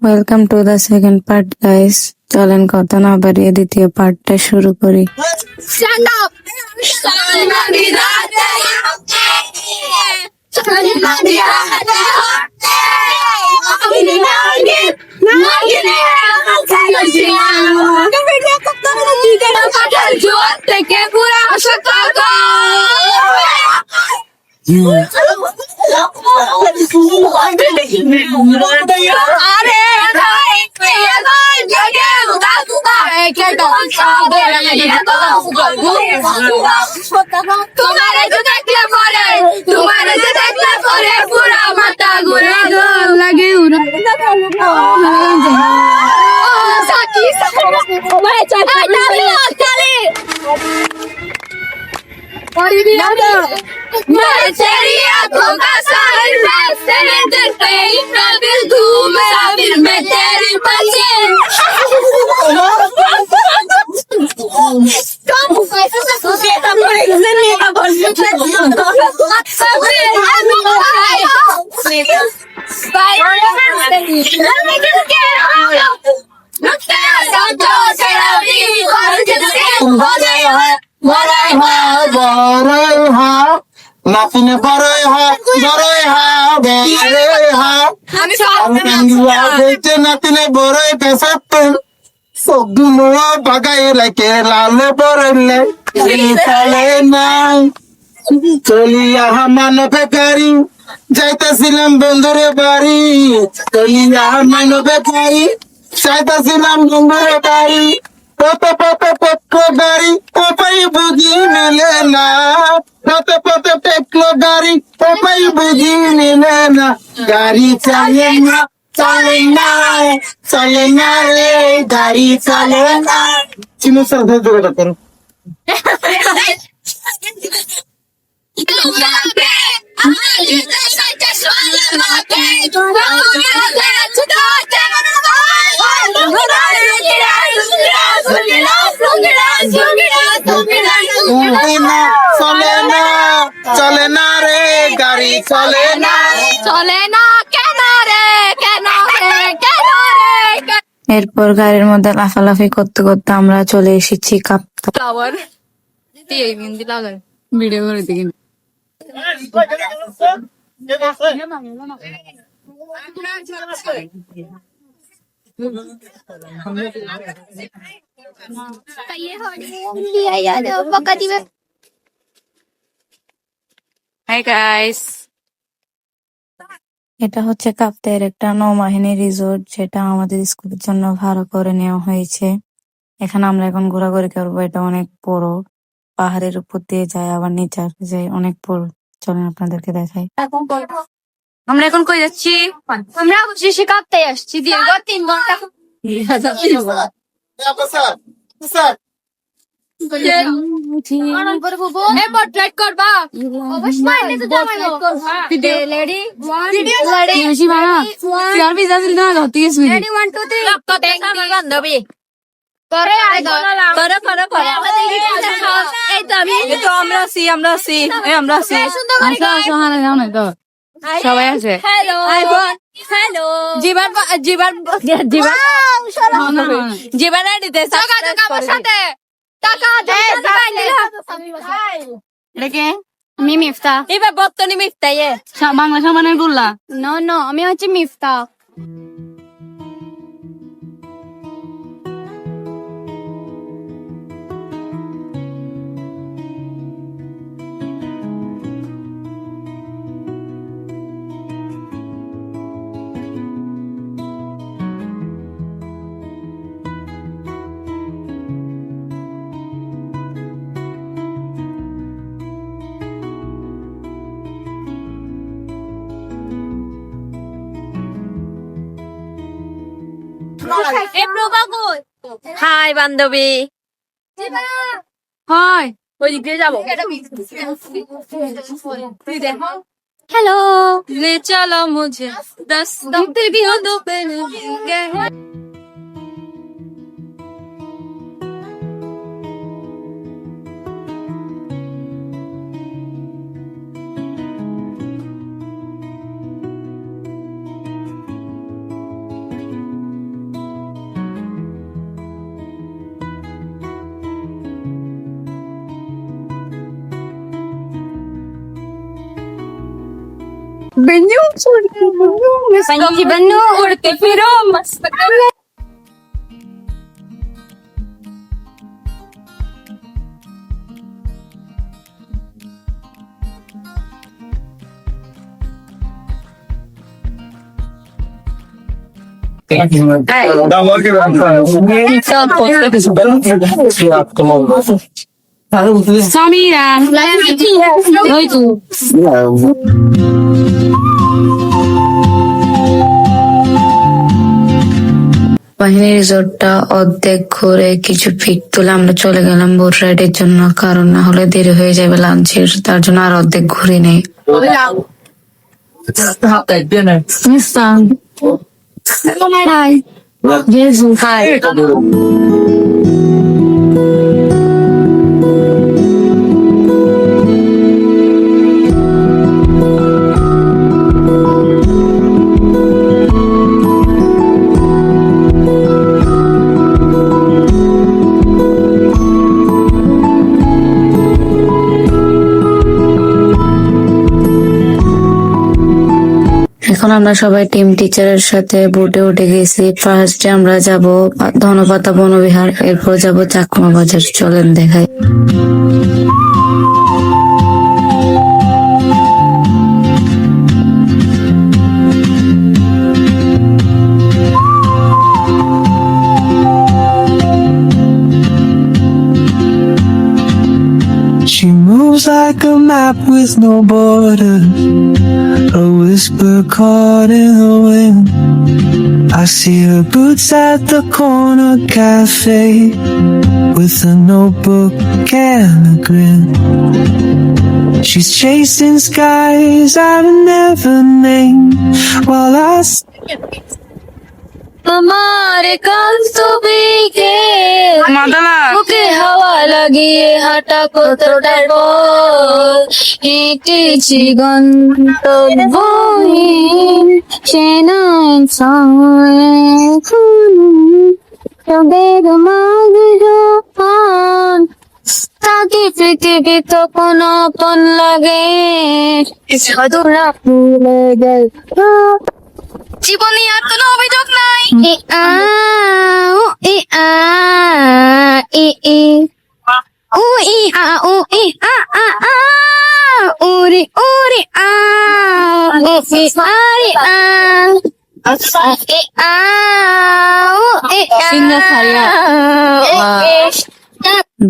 Welcome to the second part guys. চলেন কথা না বাড়িয়ে দ্বিতীয় পার্টটা শুরু করি। Stand up! থেকে পুরা আরে তোমারে তো দেখলে পরে পুরা মাথা ঘুরে লাগে मैं तेरी आंखों का साहिल मैं तेरे दिल पे इतना दिल धूम मेरा दिल में तेरी पहचान নাতিনে বড়ই নাতিনে বড়ই পেশাতে সবগুলো বাগাই লাগে লাল বড়লে চলে নাই চলিয়া মানবে গাড়ি যাইতেছিলাম বন্ধুরে বাড়ি চলিয়া মানবে গাড়ি যাইতেছিলাম বন্ধুরে বাড়ি পথে পথে পেট্রো গাড়ি ওপাই বুঝি মিলে না পথে পথে পেট্রো গাড়ি ওপাই বুঝি মিলে না গাড়ি চলে না চলে না রে গাড়ি চলে না চিনু স্যার যোগাযোগ করো চলে না রে গাড়ি চলে না কেন রে এরপর গাড়ির মধ্যে লাফালাফি করতে করতে আমরা চলে এসেছি কাপ্তাই। ফ্লাওয়ার এই মেহেন্দি লাগাই ভিডিও করে দিই হাই গাইস এটা হচ্ছে কাপ্তাইয়ের একটা নৌবাহিনী রিসোর্ট, যেটা আমাদের স্কুলের জন্য ভাড়া করে নেওয়া হয়েছে। এখানে আমরা এখন ঘোরাঘুরি করবো। এটা অনেক বড়, পাহাড়ের উপর দিয়ে যায় আবার নিচে যায়, অনেক বড়। চলেন আপনাদেরকে দেখাই। আমরা এখন কই যাচ্ছি? আমরা অবশেষে কাপ্তাই আসছি দীর্ঘ 3 ঘন্টা পোর্ট্রেট করবা অবশ্যই লেডি রেডি 1 2 3 বান্ধবী করে এই তো আমি তো আমরা আছি সবাই আছে। হ্যালো হ্যালো জীবন আইডিতে টাকা আমার সাথে টাকা এটা কে? আমি মিফতা এবার বর্তনি মিফতাইয়ে বাংলা সম্মানের বললা নো আমি হচ্ছে মিফতা হাই বান্ধবী হাই ওই দিক দিয়ে যাবো हेलो ले चलो मुझे 10 दम भी हो दो बन्नू पंछी बन्नू उड़ते फिरो मस्त Samira. Oi tu. বাহিনী রিসোর্টটা অর্ধেক ঘুরে কিছু পিক তুলে আমরা চলে গেলাম বোট রাইডের জন্য, কারণ না হলে দেরি হয়ে যাবে লাঞ্চের, তার জন্য আর অর্ধেক ঘুরে নেই। এখন আমরা সবাই টিম টিচারের সাথে বোটে উঠে গেছি। ফার্স্টে আমরা যাব ধনপাতা বনবিহার, এরপর যাব চাকমা বাজার। চলেন দেখাই। She moves like a map with no borders, a whisper caught in the wind. I see her boots at the corner cafe with a notebook and a grin. She's chasing skies I've never named while I हमारे कस्तूरी के मुझे हवा लगी है हटा को तो डरो इटी गंतो बोई चेना इंसान तो बेग मांग जो पान ताकि पृथ्वी तो कोनापन लगे इस अधूरा भूले गए জীবনে আর কোনো অভিযোগ নাই এ আ ও এ আ এ এ ও ই আ ও এ আ আ আ ওরে ওরে আ ও এ আরে আ এ আ ও এ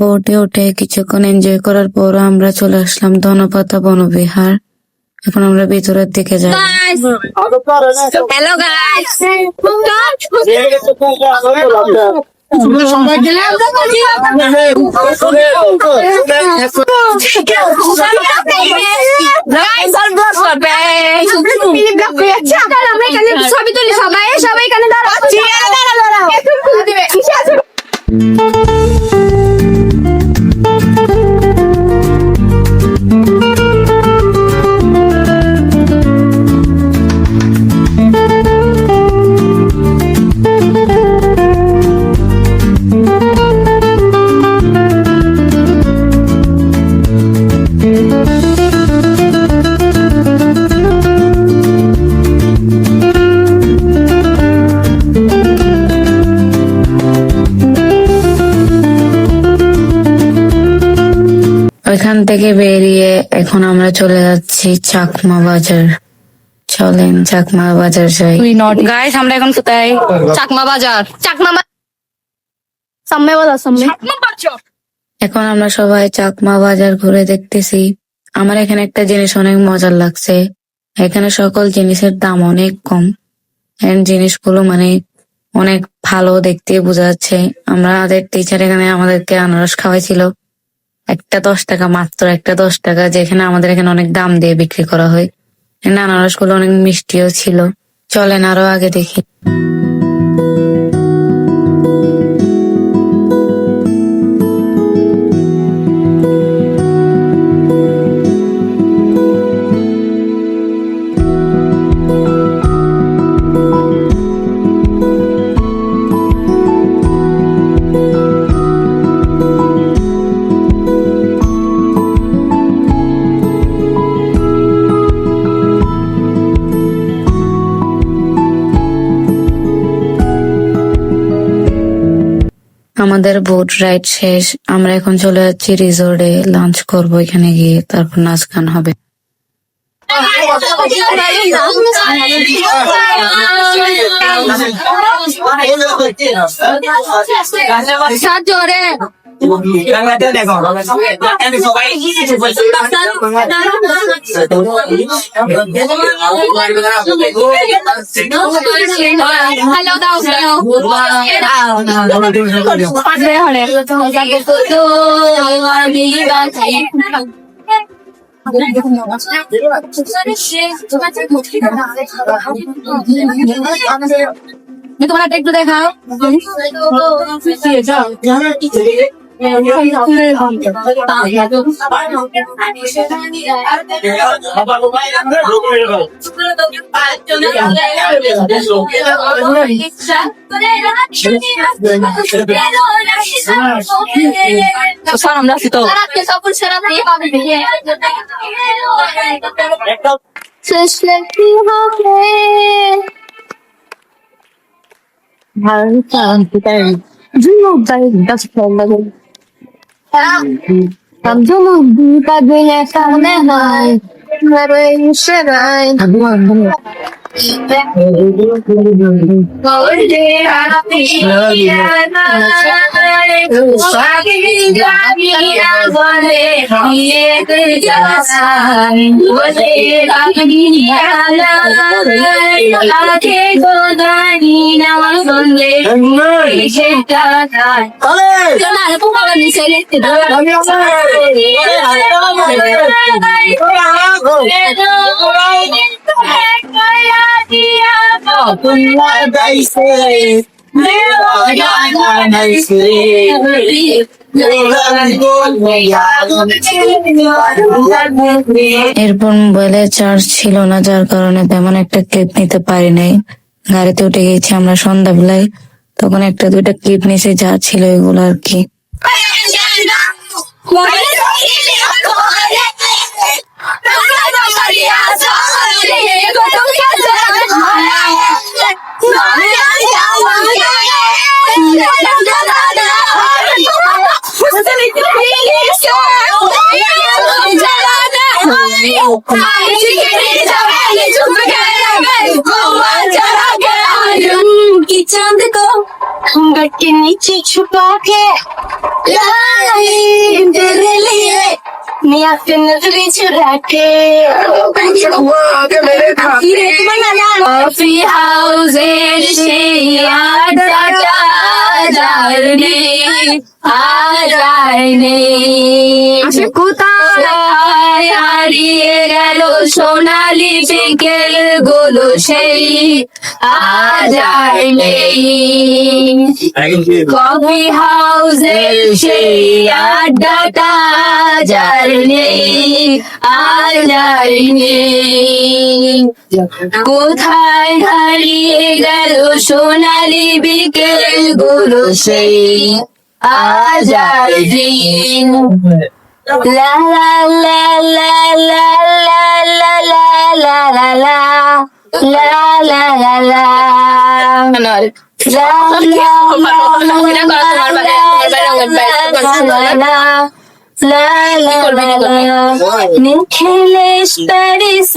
বোটে উঠে কিছুক্ষণ এনজয় করার পর আমরা চলে আসলাম ধনপাতা বনবিহার। এখন আমরা ভিতরের দিকে যাই। হ্যালো গাইস ছবি তুলি সবাই সবাই এখানে দাঁড়াও ওইখান থেকে বেরিয়ে এখন আমরা চলে যাচ্ছি চাকমা বাজার। চলেন চাকমা বাজার যাই। গাইস আমরা এখন কোথায়? চাকমা বাজার। সামনে বলো সামনে এখন আমরা সবাই চাকমা বাজার ঘুরে দেখতেছি। আমার এখানে একটা জিনিস অনেক মজার লাগছে, এখানে সকল জিনিসের দাম অনেক কম, এন্ড জিনিসগুলো মানে অনেক ভালো দেখতে বোঝা যাচ্ছে। আমাদের টিচার এখানে আমাদেরকে আনারস খাওয়াইছিল, একটা 10 টাকা, মাত্র একটা 10 টাকা, যেখানে আমাদের এখানে অনেক দাম দিয়ে বিক্রি করা হয়। আনারস গুলো অনেক মিষ্টিও ছিল। চলেন আরো আগে দেখি। আমাদের বোট রাইড শেষ, আমরা এখন চলে যাচ্ছি রিসোর্টে, লাঞ্চ করবো এখানে গিয়ে, তারপর নাচ গান হবে। জোরে হ্যালো দাও তোমার একটু দেখাও এরপর মোবাইলে চার্জ ছিল না, যার কারণে তেমন একটা ক্লিপ নিতে পারি নাই। গাড়িতে উঠে গেছি আমরা সন্ধ্যাবেলায়, তখন একটা দুইটা ক্লিপ নিয়েছি যা ছিল এগুলো আর কি। चांद को घट के नीचे छुपा के तेरे लिए मैं आपके नजरें चुरा के कॉफी हाउस से কোথায় হারিয়ে গেল সোনালি বিকেল গুলো সেই আজ আর নেই কফি হাউসের সেই আড্ডাটা যার নেই আজ আর নেই কোথায় হারিয়ে গেল সোনালি বিকেল গুলো সেই আজ আর দিন La la la la la la la la la la la la la la la Nicholas Paris